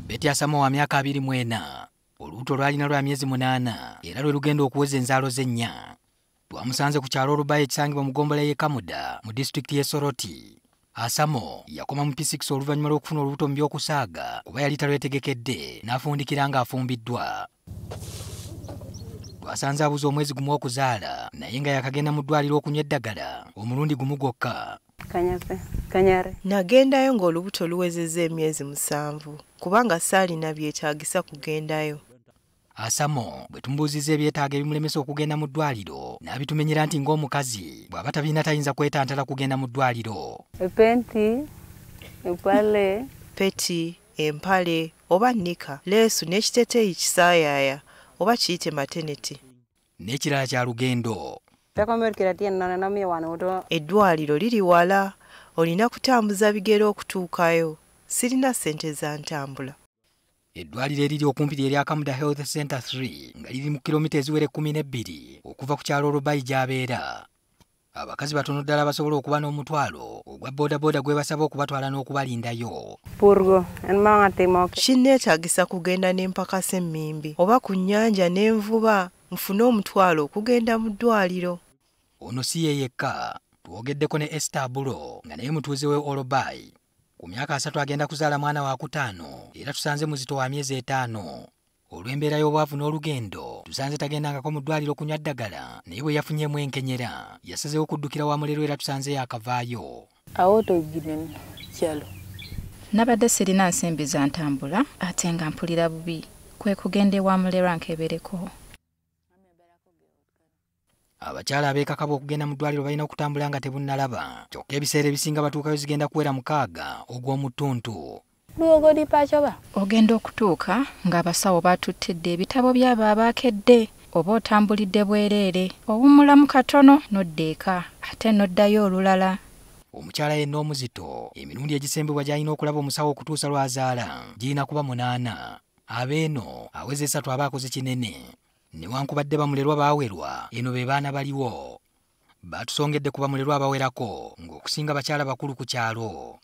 Betty Asamo wa myaka 24 olubuto lwalina lwa myezi 8 era lwe lugenda okuweza enzaalo ze 4 twamusanze ku kyalo Olubayi ekisangibwa mu ggombolola y'e Kamuda mu disitulikiti y'e Soroti. Asamo yakoma mu P6 oluvannyuma lw'okufuna olubuto mu by'okusaaga kuba yali talwetegekedde n'afundikira ng'afumbiddwa. Twasanze abuze omwezi gumu okuzaala naye nga yakagenda mu ddwaliro okunywa eddagala omulundi gumu gwokka. Kanyare. Nagendayo ng'olubuto luwezezza emyezi 7 kubanga saalina byetaagisa kugendayo. Asamo bwe tumubuuzizza ebyetaaga ebimulemesa okugenda mu ddwaliro n'abitumenyera nti ng'omukazi bw'aba tabiina tayinza kwetantala kugenda mu ddwaliro. Peti, empale oba nnika, leesu n'ekiteeteeyi kisaayaaya oba kiyite mateneti. N'ekirala kya lugendo. Eddwaliro liri wala, olina kutambuza bigere okutuukayo. Sirina ssente za ntambula. Eddwaliro eriri okumpi ly'erya Kamuda Health Center 3 nga liri mu kilomita eziwera 12 okuva ku kyalo Olubayi gy'abeera. Abakazi batono ddala basobola okuba n'omutwalo ogwa boodabooda gwe basaba okubatwala n'okubalindayo. Kinneetaagisa kugenda n'empakasa emmimbi oba ku nnyanja n'envuba nfune omutwalo okugenda mu ddwaliro. Ono si ye yekka, twogeddeko ne Esther Bulo nga naye mutuuze we Olubayi. Ku myaka 3 agenda kuzaala mwana wa 5 era tusanze muzito wa myezi 5. Olw'embeera y'obwavu n'olugendo tusanze tagendangako mu ddwaliro kunywa ddagala naye bwe yafunyeemu enkenyera yasazeewo kuddukira wa mulero era tusanze yakavaayo. Nabadde sirina nsimbi za ntambula ate nga mpulira bubi kwe kugenda ewa mulero nkebereko. Abakyala abeekakaba okugenda mu ddwaliro balina okutambula nga tebunnalaba kyokka ebiseera ebisinga batuukayo zigenda kuwera 6 ogw'omu ttuntu. Ogenda okutuuka ng'abasawo batuttidde ebitabo by'abo abaakedde oba otambulidde bwereere owummulamu katono nodda eka ate noddayo olulala. Omukyala yenna omuzito emirundi egisembebwa gy'alina okulaba omusawo okutuusa lw'azaala girina kuba 8. Abeeno aweza 3 aba akoze kinene. Newankubadde bamulerwa baawerwa eno be baana baliwo. Batusongedde ku bamulerwa abawerako ng'okusinga bakyala bakulu ku kyalo.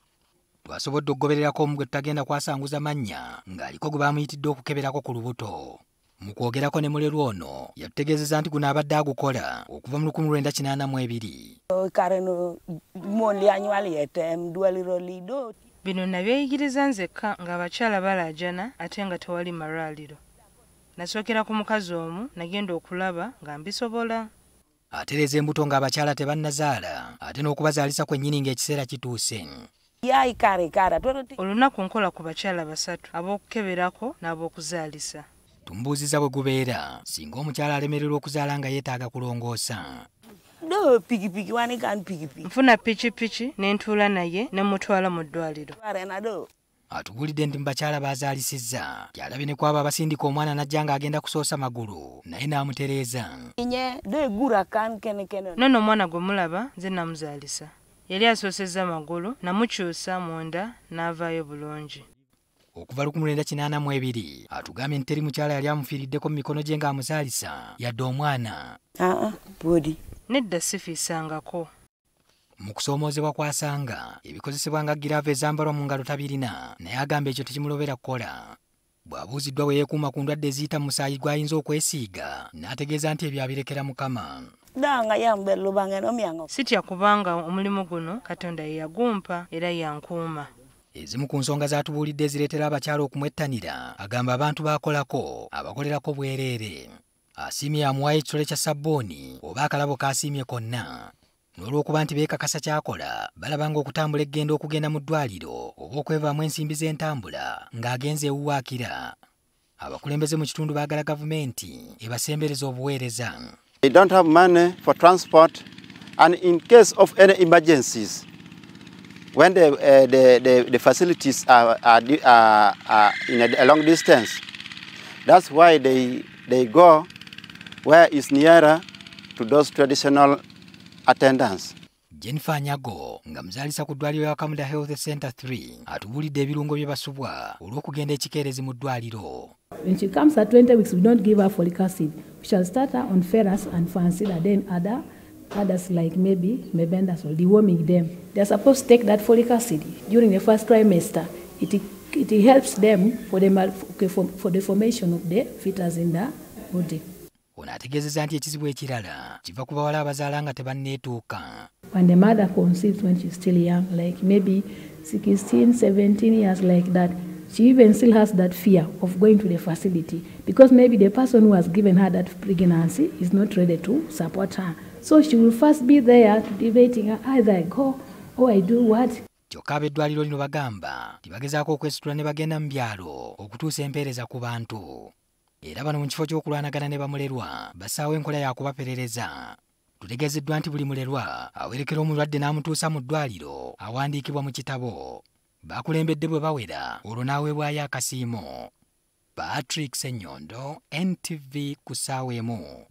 Twasobodde okugobererako omu gwe tutagenda kwasanguza mannya ng'aliko gwe baamuyitidde okukeberako ku lubuto. Mu kwogerako ne mulerwa ono yatutegeezezza nti guno abadde agukola okuva mu 1982. Bino nabyeyigiriza nzekka ng'abakyala balaajana ate nga tewali malwaliro. Nasookera ku mukazi omu nagenda okulaba nga mbisobola. Atereeza embuto ng'abakyala tebannazaala ate n'okubazaalisa kwennyini ng'ekiseera kituuse. Olunaku nkola ku bakyala 3 ab'okukeberako n'ab'okuzaalisa. Tumubuuziza bwe gubeera singa omukyala alemererwa okuzaala nga yeetaaga kulongoosa. Nfuna pikipiki ne ntuula naye ne mutwala mu ddwaliro. Atubulidde nti mu bakyala baazaalisizza kyalabye ne kwaba abasindika omwana n'ajja ng'agenda kusoosa magulu naye n'amutereeza. Nono omwana gwe mulaba nze namuzaalisa. Yali asoosezza magulu namukyusa munda n'avaayo bulungi. Okuva 1982 atugambye nti teri mukyala yali amufiiriddeko mu mikono gye ng'amuzaalisa yadde omwana. Nedda sifiisangako. Mu kusoomoozebwa kwasanga ebikozesebwa nga giraavu ezambalwa mu ngalo tabirina naye agamba ekyo tekimulobera kukola. Bw'abuuziddwa bwe yeekuuma ku ndwadde eziyita mu musaayi gw'ayinza okwesiiga n'ategeeza nti ebyo abirekera Mukama. Sitya kubanga omulimu guno Katonda ye yagumpa era yankuuma. Ezimu ku nsonga z'atubuulidde ezireetera abakyala okumwettanira agamba abantu baakolako abakolerako bwereere. Asiimye amuwaayo ekitole kya sabbooni oba akalabo k'asiimye konna. N'olw'okuba nti beekakasa kyakola balaba ng'okutambula eggenda okugenda mu ddwaliro oba okwevaamu ensimbi z'entambula ng'agenze ewuwaakira. Abakulembeze mu kitundu baagala gavumenti ebasembereza obuweereza. They don't have money for transport and in case of any emergencies when the facilities are in a long distance, that's why they go where is nearer to those traditional attendants. Jennifer Nyago nga muzaalisa ku ddwaliro ya Kamuda Health Center 3 atubulidde ebirungo bye basubwa olw'okugenda ekikeerezi mu ddwaliro. When she comes at 20 weeks, we don't give her folic acid. We shall start her on ferrous and fancy and then other others like maybe mebendazole, deworming them. They're supposed to take that folic acid during the first trimester. It helps them for the formation of the fetus in the body. Ono ategeezezza nti ekizibu ekirala kiva ku bawala abazaala nga tebanneetuuka. When the mother conceives when she's still young, like maybe 16, 17 years like that, she even still has that fear of going to the facility because maybe the person who has given her that pregnancy is not ready to support her. So she will first be there debating either I go or I do what. Kyokka ab'eddwaliro lino bagamba tibagezaako okwesitula ne bagenda mu byalo okutuusa empeereza ku bantu. Era bano mu kifo ky'okulwanagana ne bamulerwa basaawo enkola ya kubaperereza. Tutegeezeddwa nti buli mulerwa awerekera omulwadde n'amutuusa mu ddwaliro awandiikibwa mu kitabo. Bakulembedde bwe bawera olwo n'aweebwayo akasiimo. Patrick Ssenyondo, NTV ku ssaawa emu.